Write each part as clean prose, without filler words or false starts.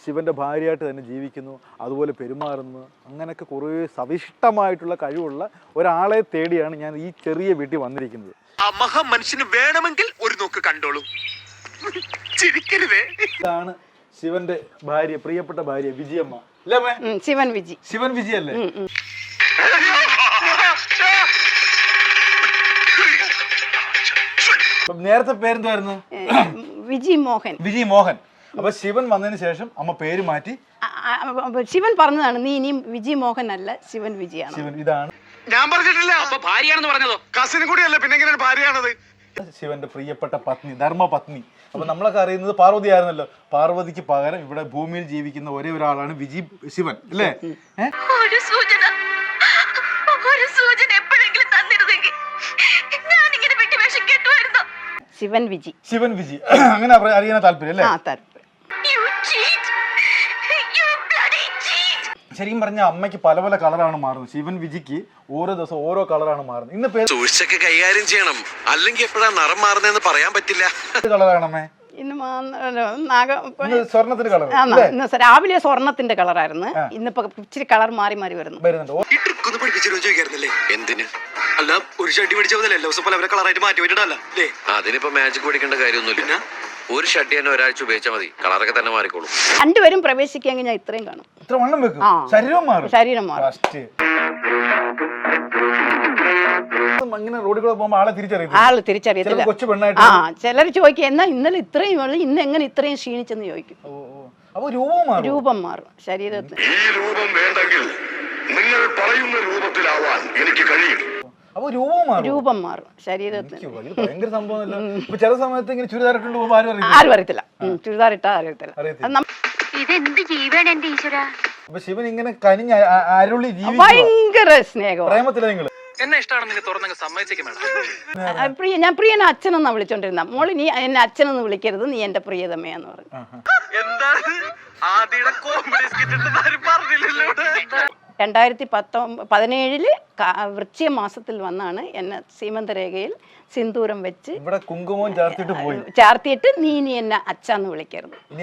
ശിവൻ്റെ ഭാര്യയായിട്ട് തന്നെ ജീവിക്കുന്നു, അതുപോലെ പെരുമാറുന്നു. അങ്ങനെയൊക്കെ കുറേ സവിഷ്ടമായിട്ടുള്ള കഴിവുള്ള ഒരാളെ തേടിയാണ് ഞാൻ ഈ ചെറിയ വീട്ടിൽ വന്നിരിക്കുന്നത്. ആ മഹാമനുഷ്യന് വേണമെങ്കിൽ ഒരു നോക്ക് കണ്ടോളൂ, ചിരിക്കരുതേ. ഇതാണ് ശിവന്റെ ഭാര്യ, പ്രിയപ്പെട്ട ഭാര്യ വിജയമ്മ. ശിവൻ വിജി. ശിവൻ വിജി അല്ലേ? നേരത്തെ പേരെന്തായിരുന്നു? വിജി മോഹൻ. വിജി മോഹൻ. അപ്പൊ ശിവൻ വന്നതിന് ശേഷം അമ്മ പേര് മാറ്റി. ശിവൻ പറഞ്ഞതാണ്, നീ ഇനിയും വിജി മോഹൻ അല്ല, ശിവൻ വിജിയാണ്. ശിവൻ ഇതാണ്. ഞാൻ പറഞ്ഞിട്ടില്ല. അപ്പൊ ഭാര്യയാണെന്ന് പറഞ്ഞതോ? കസിനും കൂടി അല്ല, പിന്നെ എങ്ങനെ ഭാര്യയാണത്? ശിവന്റെ പ്രിയപ്പെട്ട പത്നി, ധർമ്മപത്നി. അപ്പൊ നമ്മളൊക്കെ അറിയുന്നത് പാർവതി ആയിരുന്നല്ലോ. പാർവതിക്ക് പകരം ഇവിടെ ഭൂമിയിൽ ജീവിക്കുന്ന ഒരേ ഒരാളാണ് വിജി ശിവൻ അല്ലേ? ഒരു സൂചന എപ്പോഴെങ്കിലും തന്നിരുന്നെങ്കിൽ ഞാൻ ഇങ്ങനെ വിട്ടുവേഷം കേട്ടുമായിരുന്നു. ശിവൻ വിജി. ശിവൻ വിജി അങ്ങനെ അറിയാൻ താല്പര്യം അല്ലേ? ശരിക്കും പറഞ്ഞ അമ്മയ്ക്ക് പല പല കളറാണ് മാറുന്നത്. ശിവൻ വിജിക്ക് ഓരോ ദിവസം ഓരോ കളറാണ് മാറുന്നത്. ഇന്ന് പേര് സൂക്ഷിച്ചൊക്കെ കൈകാര്യം ചെയ്യണം, അല്ലെങ്കിൽ എപ്പോഴാ നിറം മാറുന്നതെന്ന് പറയാൻ പറ്റില്ല. കളറാണമ്മേ? സ്വർണത്തിന്റെ കളർ. രാവിലെ സ്വർണത്തിന്റെ കളറായിരുന്നു, ഇന്നിപ്പോ ഇച്ചിരി കളർ മാറി മാറി വരുന്നുണ്ട്. എന്തിന്? അല്ല, ഒരു ഷഡ്ഡി പഠിച്ചതല്ലേ എല്ലാ ദിവസം പോലെ അവരെ കളറായിട്ട് മാറ്റി പറ്റിട്ടല്ലേ? അതിനിപ്പോ മാജിക് പഠിക്കേണ്ട കാര്യമൊന്നുമില്ല. ഒരു ഷഡ്ഡി തന്നെ ഒരാഴ്ച ഉപയോഗിച്ചാൽ മതി, കളറൊക്കെ തന്നെ മാറിക്കോളും. രണ്ടുപേരും പ്രവേശിക്കുകയെങ്കിൽ ഞാൻ ഇത്രയും കാണും. ഇത്ര വണ്ണം വെക്കും, ശരീരം മാറും. ശരീരം മാറും. അങ്ങനെ റോഡിൽ കൂടെ പോകുമ്പോൾ ആള് തിരിച്ചറിയത്തില്ല. കൊച്ചു പെണ്ണായിട്ട് ചിലർ ചോദിക്കും, എന്നാ ഇന്നലെ ഇത്രയും ഉള്ളു, ഇന്ന് എങ്ങനെ ഇത്രയും ക്ഷീണിച്ചെന്ന് ചോദിക്കും. രൂപം മാറും ശരീരത്തിന്. ഈ രൂപം വേണ്ടെങ്കിൽ നിങ്ങൾ പറയുന്ന രൂപത്തിലാവാൻ എനിക്ക് കഴിയും. രൂപം മാറും ശരീരത്തിന്. ഭയങ്കര സംഭവം. ചില സമയത്ത് ഇങ്ങനെ ചുരിദാർ ഇട്ടുകൊണ്ട് പോകുമ്പോൾ ആരും അറിയത്തില്ല. ചുരിദാർ ഇട്ടാ അറിയത്തില്ല. ഇതെന്ത് ജീവനാണ് എന്റെ ഈശ്വര. അപ്പൊ ശിവൻ ഇങ്ങനെ കനിഞ്ഞ അരുളി ജീവിക്കുക. ഭയങ്കര സ്നേഹം. പ്രേമത്തില നിങ്ങള് എന്നെ ഇഷ്ടമാണെന്ന് തുറന്നങ്ങ് സമ്മതിച്ചേക്കും. ഞാൻ പ്രിയനെ അച്ഛനെന്നാ വിളിച്ചോണ്ടിരുന്ന. മോള് നീ എന്നെ അച്ഛനൊന്നും വിളിക്കരുത്, നീ എന്റെ പ്രിയതമയാന്ന് പറഞ്ഞു. എന്താണ് 2017 വൃശ്ചിക മാസത്തിൽ വന്നാണ് എന്നെ സീമന്തരേഖയിൽ സിന്ദൂരം വെച്ച് ഇവിടെ കുങ്കുമം ചാർത്തിയിട്ട് നീ എന്നെ അച്ഛന്ന് വിളിക്കരുത്, നീ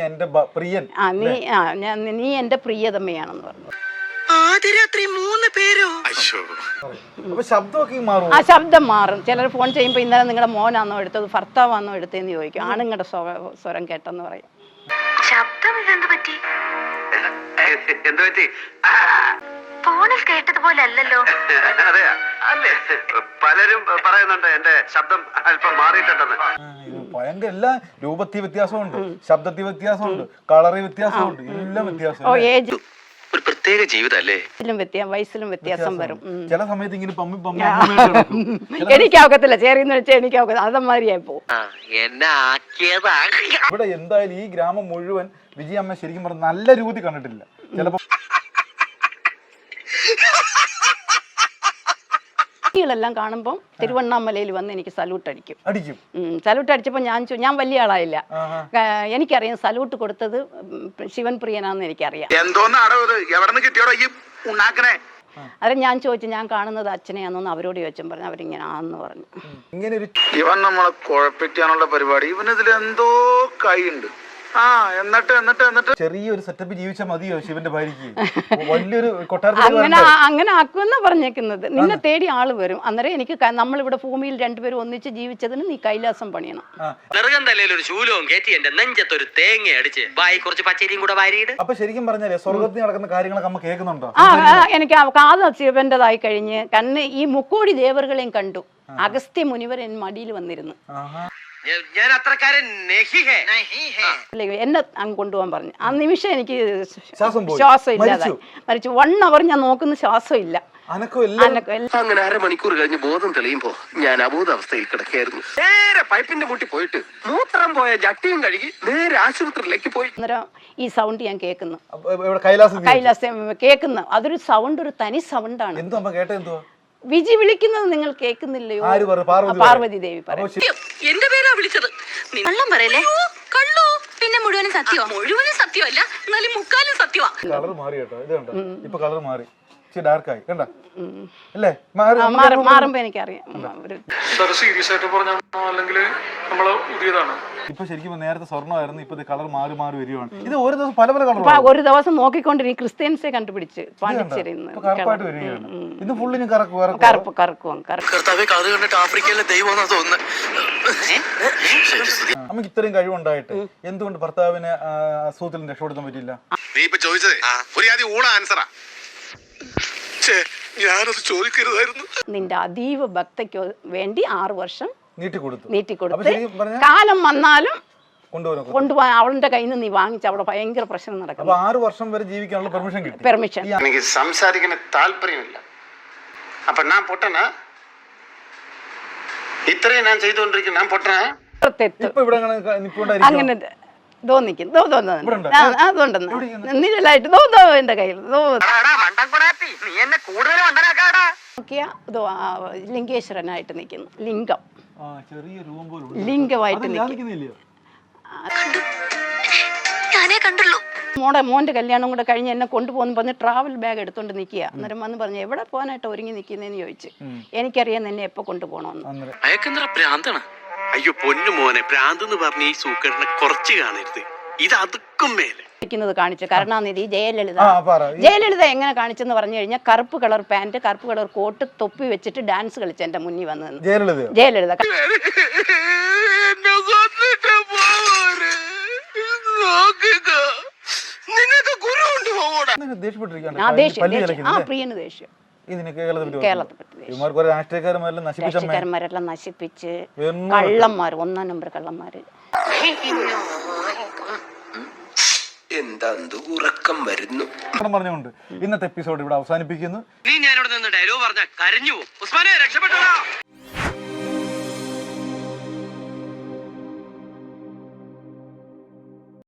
എന്റെ പ്രിയതമയാണെന്ന് പറഞ്ഞു. ശബ്ദം മാറും. ചിലർ ഫോൺ ചെയ്യുമ്പോ ഇന്നലെ നിങ്ങളുടെ മോനാണോ എടുത്തത്, ഭർത്താവാണോ എടുത്തതെന്ന് ചോദിക്കും. ആണുങ്ങളുടെ സ്വരം കേട്ടെന്ന് പറയും. ശബ്ദം ഇതെന്ത് പറ്റി? ഫോണിൽ കേട്ടതുപോലെ അല്ലല്ലോ. അല്ലേ, പലരും പറയുന്നുണ്ട് എന്റെ ശബ്ദം അല്പം മാറിയിട്ടുണ്ടെന്ന്. ഭയങ്കര എല്ലാ രൂപത്തിൽ വ്യത്യാസമുണ്ട്, ശബ്ദത്തിൽ വ്യത്യാസമുണ്ട്, കളറിൽ വ്യത്യാസമുണ്ട്, എല്ലാം വ്യത്യാസം. ഒരു പ്രത്യേക ജീവിതല്ലേ? വയസ്സിലും വ്യത്യാസം വരും. ചില സമയത്ത് ഇങ്ങനെ എനിക്കാവത്തില്ല, ചേറിയെന്ന് വെച്ചാൽ എനിക്കാവത്തില്ല, അതമാതിരിയായി പോകും. ഇവിടെ എന്തായാലും ഈ ഗ്രാമം മുഴുവൻ വിജയമ്മ ശരിക്കും പറഞ്ഞ നല്ല രൂപത്തിൽ കണ്ടിട്ടില്ല. ചിലപ്പോ െല്ലാം കാണുമ്പോൾ തിരുവണ്ണാമലയിൽ വന്ന് എനിക്ക് സല്യൂട്ട് അടിക്കും. സല്യൂട്ട് അടിച്ചപ്പോൾ ഞാൻ വലിയ ആളായില്ല. എനിക്കറിയാം സല്യൂട്ട് കൊടുത്തത് ശിവൻ പ്രിയനാന്ന് എനിക്കറിയാം. അത് ഞാൻ ചോദിച്ചു, ഞാൻ കാണുന്നത് അച്ഛനെയാണെന്ന് അവരോട് ചോദിച്ചും പറഞ്ഞു. അവരിങ്ങനെ ആന്ന് പറഞ്ഞു. ഇവൻ നമ്മളെ കുഴപ്പിക്കാനുള്ള പരിപാടി, ഇവനിതിൽ എന്തോ കൈയുണ്ട്. എന്നിട്ട് ചെറിയൊരു സെറ്റപ്പ് ജീവിച്ചാൽ മതിയോ ശിവന്റെ ഭാര്യക്ക്? വലിയൊരു കൊട്ടാരത്തിൽ അങ്ങനെ ആക്കുമെന്നാ പറഞ്ഞേക്കുന്നത്. നിന്നെ തേടി ആള് വരും. അന്നേരം എനിക്ക് നമ്മളിവിടെ ഭൂമിയിൽ രണ്ടുപേരും ഒന്നിച്ച് ജീവിച്ചതിന് നീ കൈലാസം പണിയണം. അപ്പൊ ശരിക്കും പറഞ്ഞാലേ സ്വർഗത്തിൽ നടക്കുന്ന കാര്യങ്ങളൊക്കെ അമ്മ കേൾക്കുന്നുണ്ടോ? എനിക്ക് കാത് ശിവന്റേതായി കഴിഞ്ഞ് കണ്ണ് ഈ മുക്കോടി ദേവറുകളെയും കണ്ടു. അഗസ്ത്യ മുനിവർ എൻ മടിയിൽ വന്നിരുന്നു. എന്നെ അങ്ങ് കൊണ്ടുപോകാൻ പറഞ്ഞു. ആ നിമിഷം എനിക്ക് ശ്വാസം ഇല്ലാതായി മരിച്ചു. 1 hour ഞാൻ നോക്കുന്ന ശ്വാസം ഇല്ല. അങ്ങനെ അരമണിക്കൂർ കഴിഞ്ഞ് ബോധം തെളിയുമ്പോ ഞാൻ അബോധാവസ്ഥയിൽ കിടക്കായിരുന്നു. നേരെ പൈപ്പിന്റെ മുട്ടി പോയിട്ട് മൂത്രം പോയ ജട്ടിയും കഴുകി നേരെ ആശുപത്രിയിലേക്ക് പോയി. അന്നേരം ഈ സൗണ്ട് ഞാൻ കേൾക്കുന്നു, കൈലാസം കേൾക്കുന്നു. അതൊരു സൗണ്ട്, ഒരു തനി സൗണ്ടാണ്. വിജി വിളിക്കുന്നത് നിങ്ങൾ കേൾക്കുന്നില്ലയോ? പാർവതി ദേവി പറയും. എന്റെ പേരാ വിളിച്ചത്. കള്ളം പറയല്ലേ? കള്ളോ? പിന്നെ മുഴുവനും സത്യമാ? മുഴുവനും സത്യമല്ല, എന്നാലും മുക്കാലും സത്യമാ. കളർ മാറി കേട്ടോ, ഇത് കണ്ടോ? ഇപ്പൊ കളർ മാറി, ഡാർക്കായി കണ്ട അല്ലേ? മാറുമ്പോ എനിക്കറിയാം. സീരിയസ് ആയിട്ട് പറഞ്ഞാണോ അല്ലെങ്കിൽ നമ്മള് പുതിയതാണ്. ഇപ്പൊ ശരിക്കും നേരത്തെ സ്വർണ്ണമായിരുന്നു, ഇപ്പൊ കളർ മാറി മാറി വരികയാണ്. ഇത് ഓരോ ദിവസം പല പല കളർ. ഒരു ദിവസം നോക്കിക്കൊണ്ടിരിക്കും ക്രിസ്ത്യൻസെ കണ്ടുപിടിച്ച് പാണ്ടിച്ചേരിയിൽ നിന്ന് കറുപ്പായിട്ട് വരികയാണ്. ഇന്ന് ഫുള്ളിന് കറുപ്പ് കറക്കും ആഫ്രിക്കയിലെ ദൈവം തോന്നുന്നു. നമുക്ക് ഇത്രയും കഴിവുണ്ടായിട്ട് എന്തുകൊണ്ട് ഭർത്താവിനെ അസുഖത്തിൽ നിന്ന് രക്ഷപ്പെടുത്താൻ പറ്റില്ല? നീ ഇപ്പൊ ചോദിച്ചത് ഒരു ആദ്യം ഊണ ആൻസറാ. ഞാനത് ചോദിക്കരുതായിരുന്നു. നിന്റെ അതീവ ഭക്തയ്ക്ക് വേണ്ടി 6 വർഷം നീട്ടിക്കൊടുത്തു. കാലം വന്നാലും കൊണ്ടുപോകാൻ അവളുടെ കയ്യിൽ നിന്ന് നീ വാങ്ങിച്ച അവിടെ ഭയങ്കര പ്രശ്നം നടക്കും. 6 വർഷം വരെ ജീവിക്കാനുള്ള പെർമിഷൻ കിട്ടി. പെർമിഷൻ എനിക്ക് സംസാരിക്കാൻ താല്പര്യമില്ല. അപ്പൊ ഞാൻ പൊട്ടനാ? ഇത്രയും ഞാൻ ചെയ്തുകൊണ്ടിരിക്കും, ഞാൻ പൊട്ടനാ? അങ്ങനെ തോന്നിക്കും നിഴലായിട്ട് എന്റെ കയ്യിൽ ലിംഗേശ്വരനായിട്ട് നിൽക്കുന്നു. ലിംഗം ലിംഗമായിട്ട് ഞാനേ കണ്ടുള്ളൂ. മോന്റെ കല്യാണം കൂടെ കഴിഞ്ഞ് എന്നെ കൊണ്ടുപോകുന്നു പറഞ്ഞ് ട്രാവൽ ബാഗ് എടുത്തോണ്ട് നിൽക്കുക. അന്നേരം വന്ന് പറഞ്ഞു എവിടെ പോകാനായിട്ട് ഒരുങ്ങി നിൽക്കുന്നതെന്ന് ചോദിച്ചു. എനിക്കറിയാം എന്നെ എപ്പോ കൊണ്ടുപോകണമെന്ന്. അയക്കെന്താ പ്രാന്താണ്? അയ്യോ പൊന്നു മോനെ, പ്രാന്ത് എന്ന് പറഞ്ഞ ഈ സൂക്കറിനെ കുറച്ച് കാണരുത്. ഇത് അതുക്കും മേലെ കാണിച്ചു. കരുണാനിധി, ജയലളിത എങ്ങനെ കാണിച്ചെന്ന് പറഞ്ഞു കഴിഞ്ഞാൽ കറുപ്പ് കളർ പാന്റ്, കറുപ്പ് കളർ കോട്ട്, തൊപ്പി വെച്ചിട്ട് ഡാൻസ് കളിച്ച് എന്റെ മുന്നിൽ വന്നു. ജയലളിത പ്രിയന് ദേഷ്യം. രാഷ്ട്രീയക്കാരന്മാരെല്ലാം നശിപ്പിച്ച് കള്ളന്മാര്, 1-ാം നമ്പർ കള്ളന്മാര്. എന്താ ഉറക്കം വരുന്നു പറഞ്ഞുകൊണ്ട് ഇന്നത്തെ എപ്പിസോഡ് ഇവിടെ അവസാനിപ്പിക്കുന്നു. നീ ഞാനിവിടെ നിന്ന് ഡയലോഗ് പറഞ്ഞ കരഞ്ഞു. ഉസ്മാനെ രക്ഷപ്പെട്ടോ.